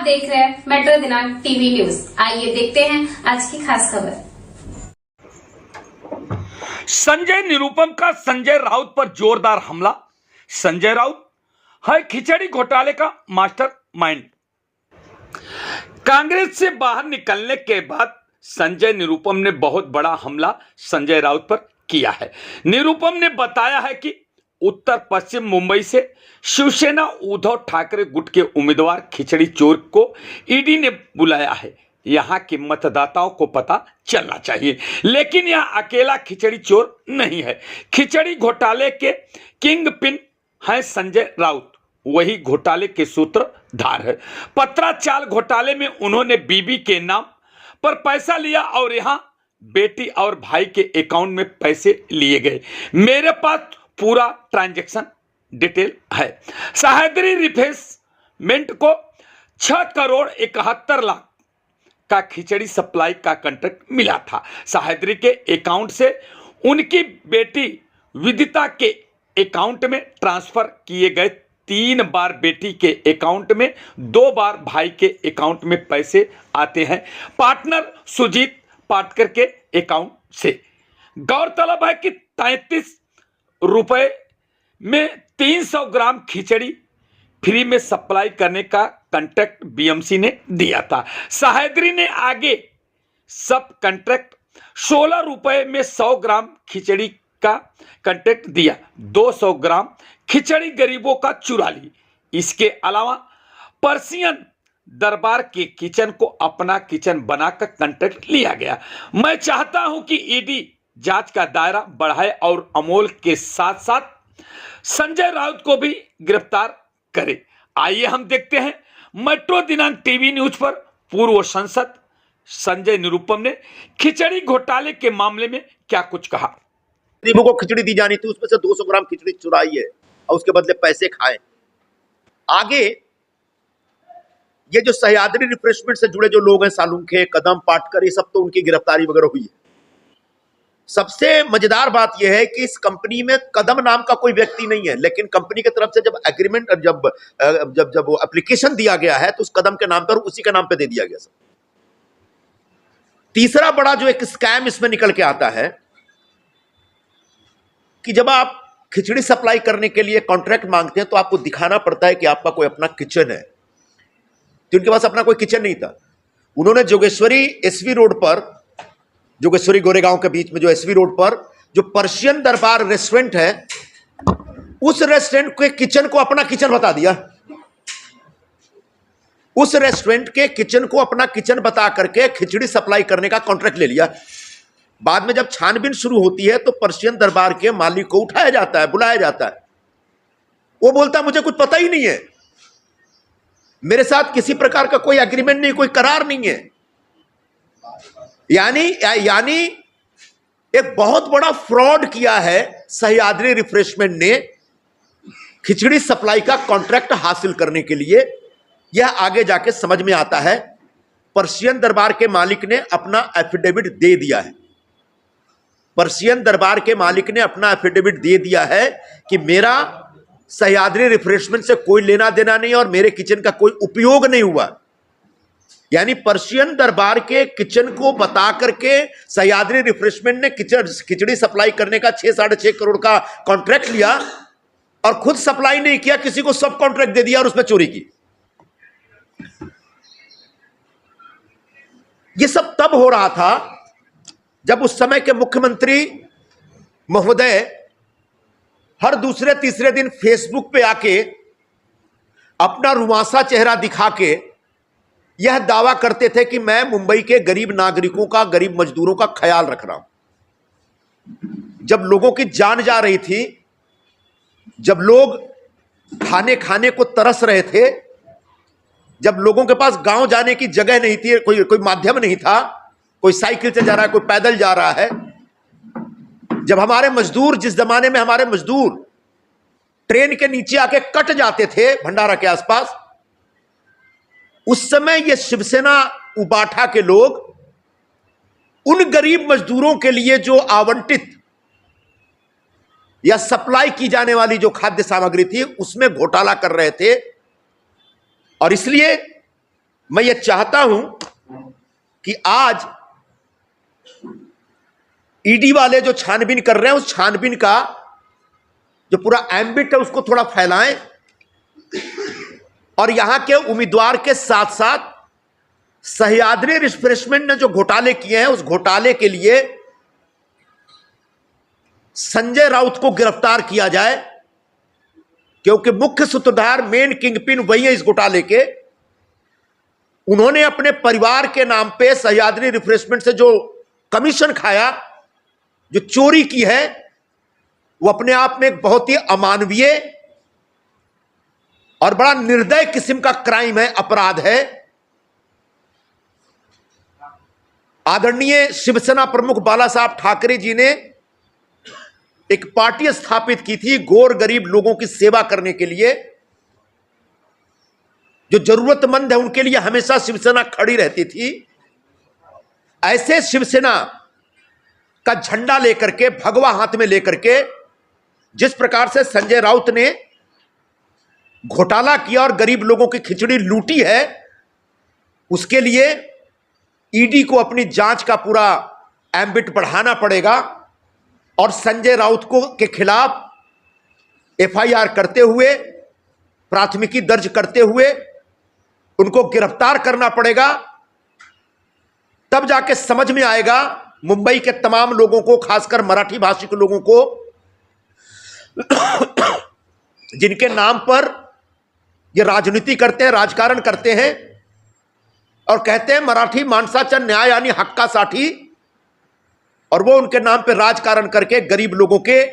देख रहे हैं मेट्रो दिनांक टीवी न्यूज। आइए देखते हैं आज की खास खबर। संजय निरुपम का संजय राउत पर जोरदार हमला। संजय राउत है खिचड़ी घोटाले का मास्टर माइंड। कांग्रेस से बाहर निकलने के बाद संजय निरुपम ने बहुत बड़ा हमला संजय राउत पर किया है। निरुपम ने बताया है कि उत्तर पश्चिम मुंबई से शिवसेना उद्धव ठाकरे गुट के उम्मीदवार खिचड़ी चोर को ईडी ने बुलाया है। यहां के मतदाताओं को पता चलना चाहिए, लेकिन यह अकेला खिचड़ी चोर नहीं है। खिचड़ी घोटाले के किंग पिन है संजय राउत, वही घोटाले के सूत्रधार है। पत्राचाल घोटाले में उन्होंने बीबी के नाम पर पैसा लिया और यहां बेटी और भाई के अकाउंट में पैसे लिए गए। मेरे पास पूरा ट्रांजैक्शन डिटेल है। सह्याद्री रिफ्रेशमेंट को 6 करोड़ 71 लाख का खिचड़ी सप्लाई का कॉन्ट्रैक्ट मिला था। सह्याद्री के अकाउंट से उनकी बेटी विदिता के अकाउंट में ट्रांसफर किए गए। 3 बार बेटी के अकाउंट में, 2 बार भाई के अकाउंट में पैसे आते हैं पार्टनर सुजीत पाटकर के अकाउंट से। गौरतलब है कि 33 रुपए में 300 ग्राम खिचड़ी फ्री में सप्लाई करने का कॉन्ट्रैक्ट बीएमसी ने दिया था। सह्याद्री ने आगे सब कॉन्ट्रैक्ट 16 रुपए में 100 ग्राम खिचड़ी का कॉन्ट्रैक्ट दिया। 200 ग्राम खिचड़ी गरीबों का चुरा ली। इसके अलावा पर्सियन दरबार के किचन को अपना किचन बनाकर कॉन्ट्रैक्ट लिया गया। मैं चाहता हूं कि ईडी जांच का दायरा बढ़ाए और अमोल के साथ साथ संजय राउत को भी गिरफ्तार करे। आइए हम देखते हैं मेट्रो दिनांक टीवी न्यूज पर पूर्व सांसद संजय निरुपम ने खिचड़ी घोटाले के मामले में क्या कुछ कहा। गरीबों को खिचड़ी दी जानी थी, उसमें से 200 ग्राम खिचड़ी चुराई है और उसके बदले पैसे खाए। आगे ये जो सह्याद्री रिफ्रेशमेंट से जुड़े जो लोग हैं, सालुंखे, कदम, पाटकर, ये सब तो उनकी गिरफ्तारी वगैरह हुई है। सबसे मजेदार बात यह है कि इस कंपनी में कदम नाम का कोई व्यक्ति नहीं है, लेकिन कंपनी की तरफ से जब एग्रीमेंट जब वो एप्लीकेशन दिया गया है तो उस कदम के नाम पर, उसी के नाम पे दे दिया गया सब। तीसरा बड़ा जो एक स्कैम इसमें निकल के आता है कि जब आप खिचड़ी सप्लाई करने के लिए कॉन्ट्रैक्ट मांगते हैं तो आपको दिखाना पड़ता है कि आपका कोई अपना किचन है। तो उनके पास अपना कोई किचन नहीं था। उन्होंने जोगेश्वरी एसवी रोड पर, जोगेश्वरी गोरेगांव के बीच में जो एसवी रोड पर जो पर्शियन दरबार रेस्टोरेंट है, उस रेस्टोरेंट के किचन को अपना किचन बता दिया। उस रेस्टोरेंट के किचन को अपना किचन बता करके खिचड़ी सप्लाई करने का कॉन्ट्रैक्ट ले लिया। बाद में जब छानबीन शुरू होती है तो पर्शियन दरबार के मालिक को उठाया जाता है, बुलाया जाता है। वो बोलता है मुझे कुछ पता ही नहीं है, मेरे साथ किसी प्रकार का कोई एग्रीमेंट नहीं, कोई करार नहीं है। यानी एक बहुत बड़ा फ्रॉड किया है सह्याद्री रिफ्रेशमेंट ने खिचड़ी सप्लाई का कॉन्ट्रैक्ट हासिल करने के लिए। यह आगे जाके समझ में आता है। पर्शियन दरबार के मालिक ने अपना एफिडेविट दे दिया है। पर्शियन दरबार के मालिक ने अपना एफिडेविट दे दिया है कि मेरा सह्याद्री रिफ्रेशमेंट से कोई लेना देना नहीं और मेरे किचन का कोई उपयोग नहीं हुआ। यानी पर्शियन दरबार के किचन को बता करके सह्याद्री रिफ्रेशमेंट ने खिचड़ी सप्लाई करने का 6-6.5 करोड़ का कॉन्ट्रैक्ट लिया और खुद सप्लाई नहीं किया, किसी को सब कॉन्ट्रैक्ट दे दिया और उसमें चोरी की। यह सब तब हो रहा था जब उस समय के मुख्यमंत्री महोदय हर दूसरे तीसरे दिन फेसबुक पे आके अपना रुआंसा चेहरा दिखा के यह दावा करते थे कि मैं मुंबई के गरीब नागरिकों का, गरीब मजदूरों का ख्याल रख रहा हूं। जब लोगों की जान जा रही थी, जब लोग खाने को तरस रहे थे, जब लोगों के पास गांव जाने की जगह नहीं थी, कोई माध्यम नहीं था, कोई साइकिल से जा रहा है, कोई पैदल जा रहा है, जब हमारे मजदूर, जिस जमाने में हमारे मजदूर ट्रेन के नीचे आके कट जाते थे भंडारा के आसपास, उस समय ये शिवसेना उबाठा के लोग उन गरीब मजदूरों के लिए जो आवंटित या सप्लाई की जाने वाली जो खाद्य सामग्री थी उसमें घोटाला कर रहे थे। और इसलिए मैं ये चाहता हूं कि आज ईडी वाले जो छानबीन कर रहे हैं उस छानबीन का जो पूरा एम्बिट है उसको थोड़ा फैलाएं और यहां के उम्मीदवार के साथ साथ सह्याद्री रिफ्रेशमेंट ने जो घोटाले किए हैं उस घोटाले के लिए संजय राउत को गिरफ्तार किया जाए, क्योंकि मुख्य सूत्रधार मेन किंगपिन वही है इस घोटाले के। उन्होंने अपने परिवार के नाम पे सह्याद्री रिफ्रेशमेंट से जो कमीशन खाया, जो चोरी की है, वो अपने आप में एक बहुत ही अमानवीय और बड़ा निर्दय किस्म का क्राइम है, अपराध है। आदरणीय शिवसेना प्रमुख बाला साहब ठाकरे जी ने एक पार्टी स्थापित की थी गौर गरीब लोगों की सेवा करने के लिए। जो जरूरतमंद है उनके लिए हमेशा शिवसेना खड़ी रहती थी। ऐसे शिवसेना का झंडा लेकर के, भगवा हाथ में लेकर के, जिस प्रकार से संजय राउत ने घोटाला किया और गरीब लोगों की खिचड़ी लूटी है, उसके लिए ईडी को अपनी जांच का पूरा एम्बिट बढ़ाना पड़ेगा और संजय राउत को के खिलाफ एफआईआर करते हुए, प्राथमिकी दर्ज करते हुए उनको गिरफ्तार करना पड़ेगा। तब जाके समझ में आएगा मुंबई के तमाम लोगों को, खासकर मराठी भाषी लोगों को, जिनके नाम पर ये राजनीति करते हैं, राजकारण करते हैं और कहते हैं मराठी माणसाचा न्याय यानी हक्कासाठी, और वो उनके नाम पे राजकारण करके गरीब लोगों के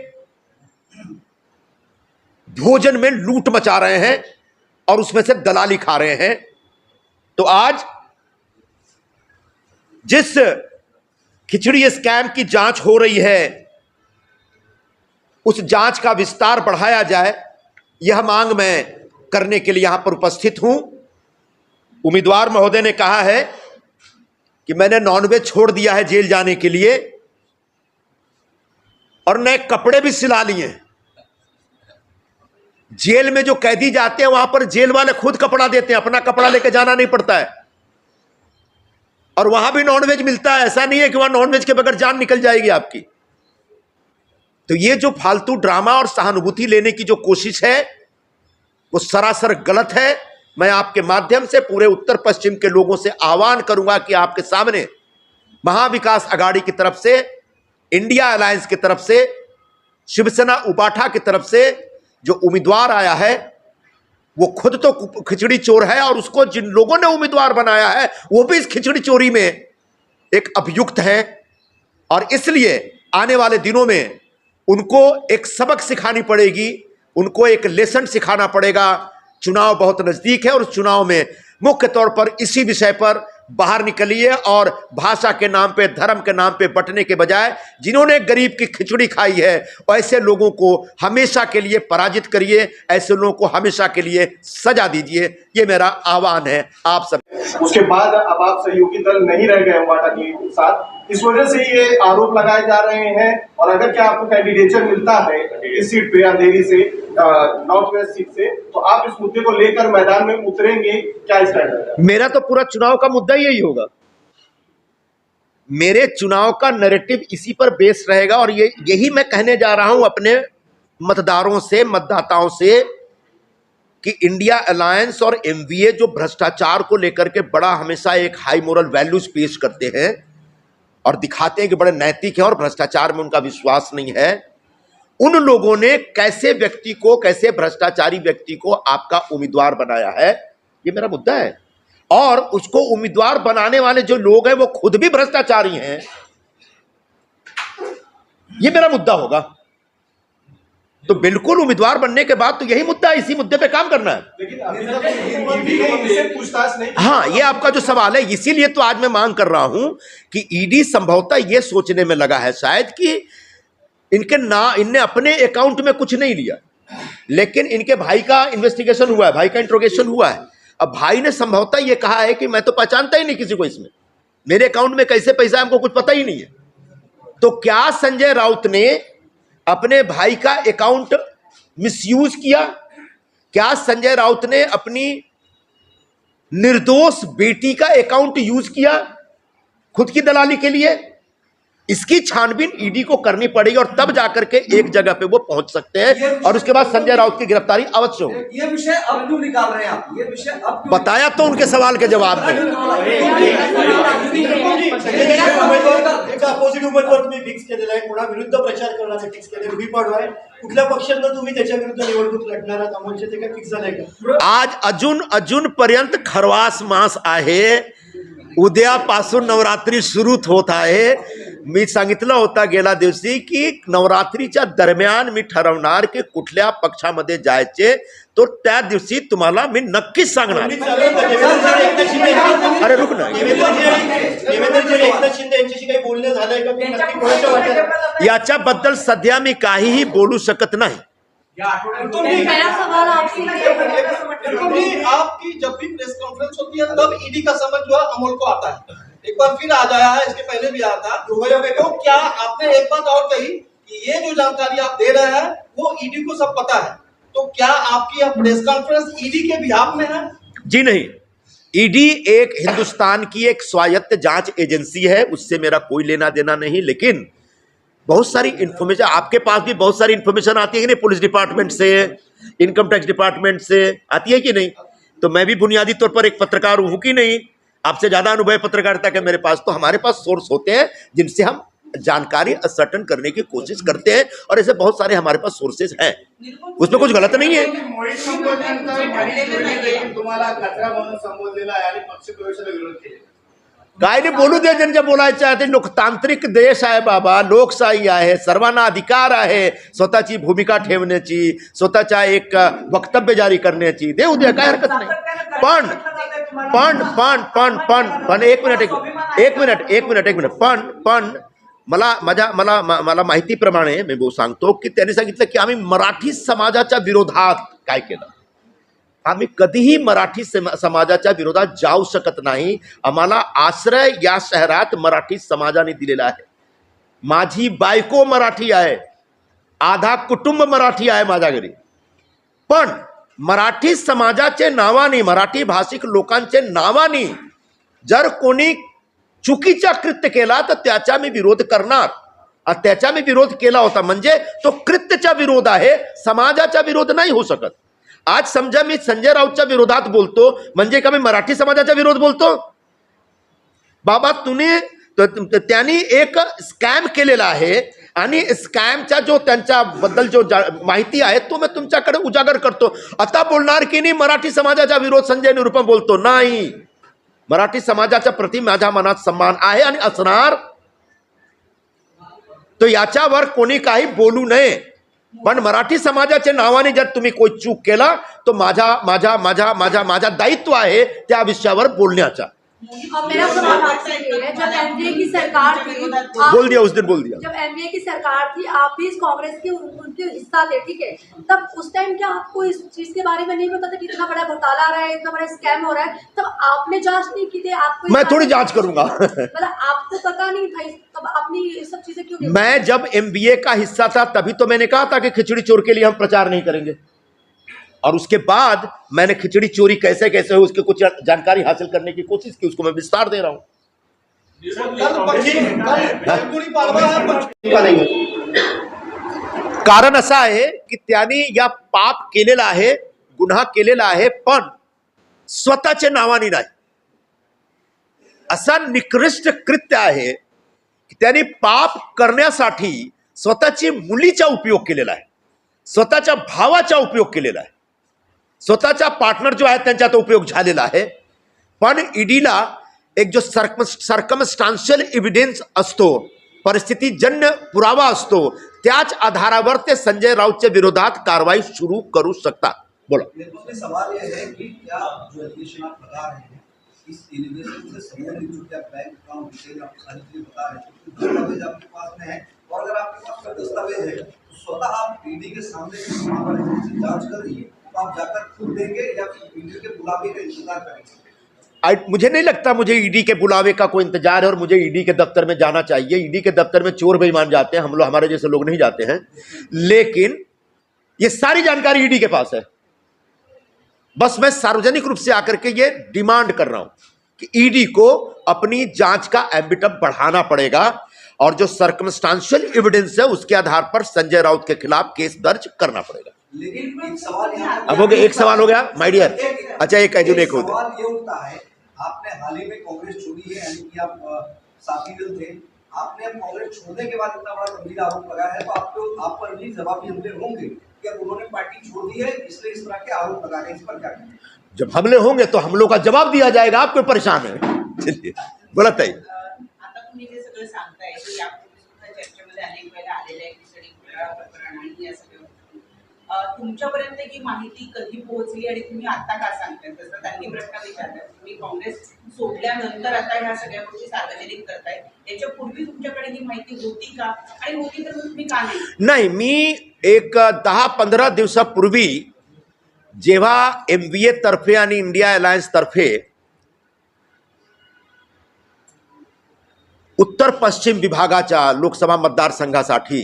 भोजन में लूट मचा रहे हैं और उसमें से दलाली खा रहे हैं। तो आज जिस खिचड़ी स्कैम की जांच हो रही है, उस जांच का विस्तार बढ़ाया जाए, यह मांग मैं करने के लिए यहां पर उपस्थित हूं। उम्मीदवार महोदय ने कहा है कि मैंने नॉनवेज छोड़ दिया है जेल जाने के लिए और नए कपड़े भी सिला लिए। जेल में जो कैदी जाते हैं वहां पर जेल वाले खुद कपड़ा देते हैं, अपना कपड़ा लेके जाना नहीं पड़ता है, और वहां भी नॉनवेज मिलता है। ऐसा नहीं है कि वहां नॉनवेज के बगैर जान निकल जाएगी आपकी। तो ये जो फालतू ड्रामा और सहानुभूति लेने की जो कोशिश है वो सरासर गलत है। मैं आपके माध्यम से पूरे उत्तर पश्चिम के लोगों से आह्वान करूंगा कि आपके सामने महाविकास अघाड़ी की तरफ से, इंडिया अलायंस की तरफ से, शिवसेना उबाठा की तरफ से जो उम्मीदवार आया है वो खुद तो खिचड़ी चोर है और उसको जिन लोगों ने उम्मीदवार बनाया है वो भी इस खिचड़ी चोरी में एक अभियुक्त है, और इसलिए आने वाले दिनों में उनको एक सबक सिखानी पड़ेगी, उनको एक लेसन सिखाना पड़ेगा। चुनाव बहुत नजदीक है और उस चुनाव में मुख्य तौर पर इसी विषय पर बाहर निकलिए और भाषा के नाम पे, धर्म के नाम पे बंटने के बजाय जिन्होंने गरीब की खिचड़ी खाई है ऐसे लोगों को हमेशा के लिए पराजित करिए, ऐसे लोगों को हमेशा के लिए सजा दीजिए। ये मेरा आह्वान है आप सब। उसके बाद अब आप सहयोगी दल नहीं रह गए उबाटा के साथ, इस वजह से ये आरोप लगाए जा रहे हैं। और अगर क्या आपको कैंडिडेचर मिलता है इस सीट पे, अंधेरी से, नॉर्थ वेस्ट सीट से, तो आप इस मुद्दे को लेकर मैदान में उतरेंगे, क्या स्टैंड है? मेरा तो पूरा चुनाव का मुद्दा यही होगा। मेरे चुनाव का नैरेटिव इसी पर बेस रहेगा और यही मैं कहने जा रहा हूं अपने मतदारों से, मतदाताओं से, कि इंडिया अलायंस और एमवीए जो भ्रष्टाचार को लेकर के बड़ा हमेशा एक हाई मोरल वैल्यूज पेश करते हैं और दिखाते हैं कि बड़े नैतिक हैं और भ्रष्टाचार में उनका विश्वास नहीं है, उन लोगों ने कैसे व्यक्ति को, कैसे भ्रष्टाचारी व्यक्ति को आपका उम्मीदवार बनाया है, ये मेरा मुद्दा है। और उसको उम्मीदवार बनाने वाले जो लोग हैं वो खुद भी भ्रष्टाचारी हैं, ये मेरा मुद्दा होगा। तो बिल्कुल उम्मीदवार बनने के बाद तो यही मुद्दा है, इसी मुद्दे पे काम करना है। लेकिन अभी तक पूछताछ नहीं। हाँ, ये आपका जो सवाल है, इसीलिए तो आज मैं मांग कर रहा हूं कि ईडी संभवतः ये सोचने में लगा है शायद कि इनने अपने अकाउंट में कुछ नहीं लिया, लेकिन इनके भाई का इन्वेस्टिगेशन हुआ है, भाई का इंट्रोगेशन हुआ है। अब भाई ने संभवतः ये कहा है कि मैं तो पहचानता ही नहीं किसी को, इसमें मेरे अकाउंट में कैसे पैसा है हमको कुछ पता ही नहीं है। तो क्या संजय राउत ने अपने भाई का अकाउंट मिसयूज किया? क्या संजय राउत ने अपनी निर्दोष बेटी का अकाउंट यूज किया खुद की दलाली के लिए। इसकी छानबीन ईडी को करनी पड़ेगी और तब जाकर के एक जगह पे वो पहुंच सकते हैं और उसके बाद संजय राउत की गिरफ्तारी अवश्य होगी। ये विषय अब क्यों निकाल रहे हैं आप? ये विषय अब क्यों? बताया तो उनके सवाल के जवाब में। अपोजिट उमेदवार तुम्ही फिक्स केलेला आहे, कोणाविरुद्ध प्रचार करण्याचे फिक्स केले, रुबी पाडवा आहे, कुठल्या पक्षानं तुम्ही त्याच्या विरुद्ध निवडणूक लढणार आहात अमोलचे, ते काय फिक्स झालंय का? आज अजून पर्यंत खरवास मास आहे, उद्यापासून नवरात्री सुरू होत आहे। मी सांगितलं होतं गेल्या दिवशी की नवरात्रीच्या दरम्यान मी ठरवणार की कुठल्या पक्षामध्ये जायचे, तो त्या दिवशी तुम्हाला मी नक्कीच सांगणार। अरे रुक ना, देवेंद्रजी एकनाथ शिंदे यांच्याशी काही बोलणं झालंय का? ते नक्की कोणाच्या वाट्यात? याच्याबद्दल सध्या मी काहीही बोलू शकत नाही। मेरा सवाल आपसे आपकी जब भी प्रेस कॉन्फ्रेंस होती है तब ईडी का समझ जो है अमोल को आता है, एक बार फिर आ जाया है, इसके पहले भी आया था। तो क्या आपने एक बात और कही कि ये जो जानकारी आप दे रहे हैं वो ईडी को सब पता है, तो क्या आपकी यह प्रेस कॉन्फ्रेंस ईडी के बिहाफ में है? जी नहीं, ईडी एक हिंदुस्तान की एक स्वायत्त जांच एजेंसी है, उससे मेरा कोई लेना देना नहीं। लेकिन बहुत सारी इंफॉर्मेशन, आपके पास भी बहुत सारी इंफॉर्मेशन आती है कि नहीं, पुलिस डिपार्टमेंट से, इनकम टैक्स डिपार्टमेंट से आती है कि नहीं? तो मैं भी बुनियादी तौर पर एक पत्रकार हूं कि नहीं? आपसे ज्यादा अनुभव है पत्रकारिता के मेरे पास। तो हमारे पास सोर्स होते हैं जिनसे हम जानकारी असर्टन करने की कोशिश करते हैं, और ऐसे बहुत सारे हमारे पास सोर्सेज हैं, उसमें कुछ गलत नहीं है। तुम्हाला कचरा म्हणून संबोधलेला आहे आणि पक्ष प्रवेशाला विरोध केला। काय नाही, बोलू दे ज्यांच्या बोलायचं आहे ते। लोकतांत्रिक देश आहे बाबा, लोकशाही आहे, सर्वांना अधिकार आहे स्वतःची भूमिका ठेवण्याची, स्वतःच्या एक वक्तव्य जारी करण्याची, देऊ द्या, काय हरकत नाही। पण एक मिनिट पण मला माहितीप्रमाणे मी सांगतो की त्यांनी सांगितलं की आम्ही मराठी समाजाच्या विरोधात काय केलं। आम्ही कधीही मराठी समाजाच्या विरोधात जाऊ शकत नाही। आम्हाला आश्रय या शहरात मराठी समाजाने दिलेला आहे। माझी बायको मराठी आहे, आधा कुटुंब मराठी आहे माझ्या घरी, पण मराठी समाजाचे नावाने, मराठी भाषिक लोकांचे नावाने जर कोणी चुकीचा कृत्य केला तर त्याचा मी विरोध करणार। त्याचा मी विरोध केला होता, म्हणजे तो कृत्याचा विरोध आहे, समाजाचा विरोध नाही होऊ शकत। आज समजा मी संजय राऊतच्या विरोधात बोलतो म्हणजे का मी मराठी समाजाचा विरोध बोलतो? बाबा त्यांनी एक स्कॅम केलेला आहे आणि स्कॅमचा जो त्यांच्याबद्दल जो माहिती आहे तो मी तुमच्याकडे उजागर करतो। आता बोलणार की नाही मराठी समाजाचा विरोध संजय निरुपम बोलतो? नाही, मराठी समाजाच्या प्रति माझ्या मनात सन्मान आहे आणि असणार, तो याच्यावर कोणी काही बोलू नये। पण मराठी समाजाच्या नावाने जर तुम्ही कोई चूक केला तो माझा दायित्व आहे त्या विषयावर बोलण्याचा। अब मेरा सवाल आपसे ये है, जब एनडीए की सरकार थी, बोल दिया, उस दिन बोल दिया। जब एनडीए की सरकार थी, आप भी इस कांग्रेस के उनके हिस्सा थे, ठीक है? तब उस टाइम क्या आपको इस चीज के बारे में नहीं पता था कि इतना बड़ा घोटाला आ रहा है, इतना बड़ा स्कैम हो रहा है? तब आपने जांच नहीं की थी? आपको मैं थोड़ी जांच करूंगा। मतलब आपको पता नहीं था, तब आपने ये सब चीजें क्यों नहीं? मैं जब एमबीए का हिस्सा था तभी तो मैंने कहा था कि खिचड़ी चोर के लिए हम प्रचार नहीं करेंगे, और उसके बाद मैंने खिचड़ी चोरी कैसे कैसे हुई उसकी कुछ जानकारी हासिल करने की कोशिश की, उसको मैं विस्तार दे रहा हूं। कारण असं आहे की त्यांनी या पाप केलेला आहे, गुन्हा केलेला आहे, पण स्वतःच्या नावाने नाही। असा निकृष्ट कृत्य आहे की त्यांनी पाप करण्यासाठी स्वतःची मुलीचा उपयोग केलेला आहे, स्वतःच्या भावाचा उपयोग केलेला आहे, स्वतःचा पार्टनर जो आहे त्यांचा तो उपयोग झालेला आहे। पण ईडीला एक जो सर्कमस्टान्शियल एव्हिडन्स असतो, परिस्थितीजन्य पुरावा असतो, त्याच आधारावर ते संजय राऊतच्या विरोधात कारवाई सुरू करू शकतात। बोला। सवाल ये है कि क्या जो एलिगेशन आप लगा रहे हैं, इस एलिगेशन से संबंधित जो क्या बैंक अकाउंट डिटेल आप सारी चीजें बता रहे हैं, दस्तावेज आपके पास में है, और अगर आपके पास कोई दस्तावेज है तो स्वतः आप ईडी के सामने जांच कर रही है, आप जाकर खुद देंगे या फिर ईडी के बुलावे का इंतजार करेंगे? मुझे नहीं लगता मुझे ईडी के बुलावे का कोई इंतजार है और मुझे ईडी के दफ्तर में जाना चाहिए। ईडी के दफ्तर में चोर बेईमान जाते हैं, हम लोग, हमारे जैसे लोग नहीं जाते हैं। लेकिन ये सारी जानकारी ईडी के पास है, बस मैं सार्वजनिक रूप से आकर के ये डिमांड कर रहा हूं कि ईडी को अपनी जांच का एम्बिटम बढ़ाना पड़ेगा और जो सर्कमस्टांशियल एविडेंस है उसके आधार पर संजय राउत के खिलाफ केस दर्ज करना पड़ेगा। लेकिन एक सवाल यहाँ अब हो गया, एक सवाल हो गया माय डियर। अच्छा, एक एक सवाल ये उठता है, आपने हाल ही में कांग्रेस छोड़ी है, यानी कि आप साथी दल थे, आपने अब कांग्रेस छोड़ने के बाद इतना बड़ा गंभीर आरोप लगा है, तो आप पर भी जवाबी हमले होंगे कि अब उन्होंने पार्टी छोड़ दी है इसलिए इस तरह के आरोप लगा रहे हैं, इस पर क्या कहें? जब हमले होंगे तो हमलों का जवाब दिया जाएगा। आप कोई परेशान है? चलिए बोला ताई। आता तुम्ही जे सगळं सांगताय की यापूर्वी सुद्धा चर्चेमध्ये अनेक वेळा आलेलं आहे खिचडी घोटाळा प्रकरण आणि या सगळ्या गोष्टी तुमच्यापर्यंत ही माहिती कधी पोहोचली आणि तुम्ही आता का सांगताय? जसं त्यांनी प्रश्न विचारला, तुम्ही काँग्रेस सोडल्यानंतर आता ह्या सगळ्या गोष्टी सार्वजनिक करताय, याच्यापूर्वी तुमच्याकडे ही माहिती होती का आणि होती तर तुम्ही का नाही? मी एक 10-15 दिवसापूर्वी जेव्हा MVA तर्फे आणि इंडिया अलायन्स तर्फे उत्तर पश्चिम विभागाच्या लोकसभा मतदारसंघासाठी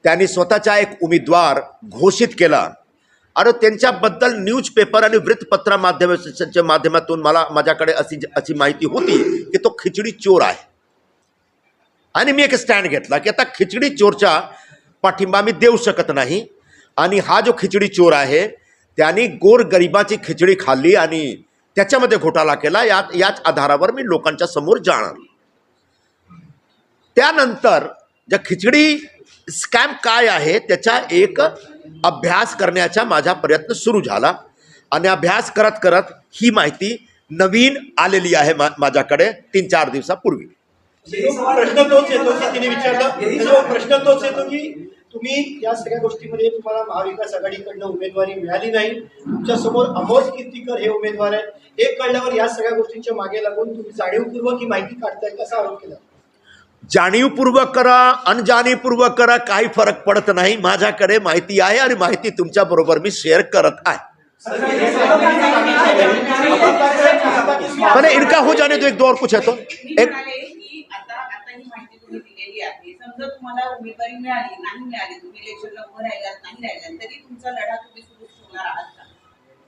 त्यांनी स्वतःचा एक उमेदवार घोषित केला आणि त्यांच्याबद्दल न्यूजपेपर आणि वृत्तपत्र माध्यमाच्या माध्यमातून माझ्याकडे अशी माहिती होती की तो खिचडी चोर आहे आणि मी एक स्टँड घेतला की आता खिचडी चोरचा पाठिंबा मी देऊ शकत नाही आणि हा जो खिचडी चोर आहे त्यांनी गोरगरिबाची खिचडी खाल्ली आणि त्याच्यामध्ये घोटाळा केला, याच आधारावर मी लोकांच्या समोर जाणार। त्यानंतर ज्या खिचडी स्कॅम काय आहे त्याचा एक अभ्यास करण्याचा माझा प्रयत्न सुरू झाला आणि अभ्यास करत करत ही माहिती नवीन आलेली आहे माझ्याकडे 3-4 दिवसापूर्वी। प्रश्न तोच येतो की तिने विचारला, प्रश्न तोच येतो की तुम्ही या सगळ्या गोष्टीमध्ये तुम्हाला महाविकास आघाडीकडनं उमेदवारी मिळाली नाही, तुमच्या समोर अमोल कीर्तीकर हे उमेदवार आहेत, हे कळल्यावर या सगळ्या गोष्टींच्या मागे लागून तुम्ही जाणीवपूर्वक ही माहिती काढताय कसा आरोप केला? जाणीवपूर्वक करा अनजाणीवपूर्वक करा काही फरक पडत नाही, माझ्याकडे माहिती आहे आणि माहिती तुमच्या बरोबर मी शेअर करत आहे। मैंने इनका हो जाने दो, एक दो और कुछ है तो एक समजा तुम्हाला उमेदवारी मिळाली नाही मिळाली, तुम्ही इलेक्शनला उभं राहिलात नाही राहिलात, तरी तुमचा लढा तुम्ही सुरू ठेवणार आहात का?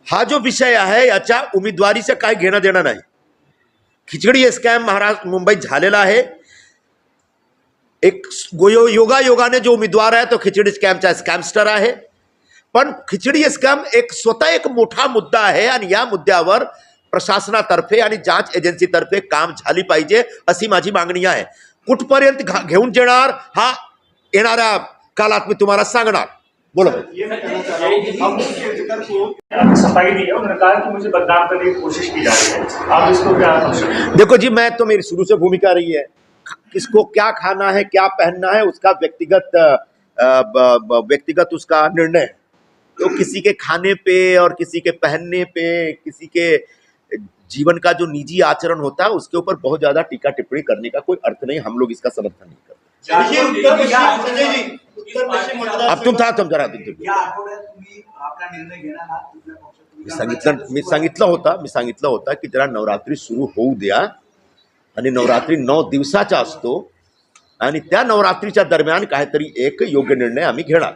हा जो विषय आहे याच्या उमेदवारीचं काय घेणं देणं नाही। खिचडी स्कॅम महाराष्ट्र मुंबईत झालेला आहे, एक योगायोगाने जो उमेदवार आहे तो खिचडी स्कॅमचा स्कॅमस्टर आहे, पण खिचडी स्कॅम स्वतः एक मोठा मुद्दा आहे आणि या मुद्द्यावर प्रशासनातर्फे आणि जांच एजन्सीतर्फे काम झाली पाहिजे अशी माझी मागणी आहे। कुठपर्यंत घेऊन जाणार हा येणाऱ्या कालात मी तुम्हाला सांगणार। बोलो। ये मैं कहना चाह रहा हूँ कि हम मुख्य जिक्र को सफाई दी है, उन्होंने कहा कि मुझे बदनाम करने की कोशिश की जा रही है, आप इसको क्या? देखो जी, मैं तो मेरी शुरू से भूमिका रही है, किसको क्या खाना है क्या पहनना है उसका व्यक्तिगत उसका निर्णय है। तो किसी के खाने पे और किसी के पहनने पे, किसी के जीवन का जो निजी आचरण होता है उसके ऊपर बहुत ज्यादा टीका टिप्पणी करने का कोई अर्थ नहीं, हम लोग इसका समर्थन नहीं करते। अब तुम जरा मी सांगितलं होता की जरा नवरात्री सुरू होऊ द्या आणि नवरात्री 9 दिवसाचा असतो आणि त्या नवरात्रीच्या दरम्यान काहीतरी एक योग्य निर्णय आम्ही घेणार।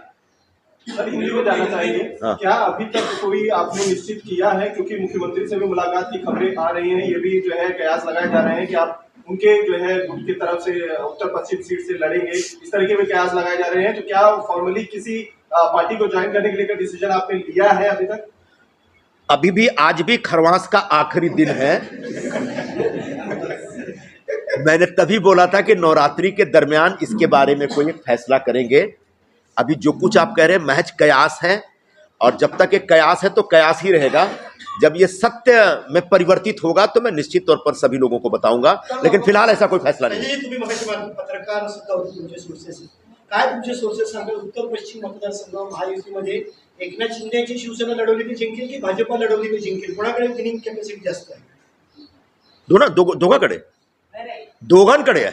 सर, हिंदी में जानना चाहेंगे, क्या अभी तक कोई आपने निश्चित किया है, क्योंकि मुख्यमंत्री से भी मुलाकात की खबरें आ रही हैं, ये भी जो है कयास लगाए जा रहे हैं कि आप उनके जो है उनकी तरफ से उत्तर पश्चिम सीट से लड़ेंगे, इस तरीके में कयास लगाए जा रहे हैं, तो क्या फॉर्मली किसी पार्टी को ज्वाइन करने के लिए डिसीजन आपने लिया है अभी तक? अभी भी आज भी खरवास का आखिरी दिन है। मैंने तभी बोला था कि नवरात्रि के दरमियान इसके बारे में कोई एक फैसला करेंगे। अभी जो कुछ आप कह रहे हैं महज कयास है और जब तक एक कयास है तो कयास ही रहेगा। जब ये सत्य में परिवर्तित होगा तो मैं निश्चित तौर पर सभी लोगों को बताऊंगा, लेकिन फिलहाल ऐसा कोई फैसला नहीं। तुम्ही पत्रकार सुद्धा होते, तुमचे सोर्सेस काय, तुमचे सोर्सेस सांगा उत्तर पश्चिम मतदारसंघ महायुतीमध्ये एकनाथ शिंदेची शिवसेना लढवली की जिंकेल की भाजपा लढवली की जिंकेल, कोणाकडे विनिंग कॅपॅसिटी जास्त आहे? दोघांकडे आहे।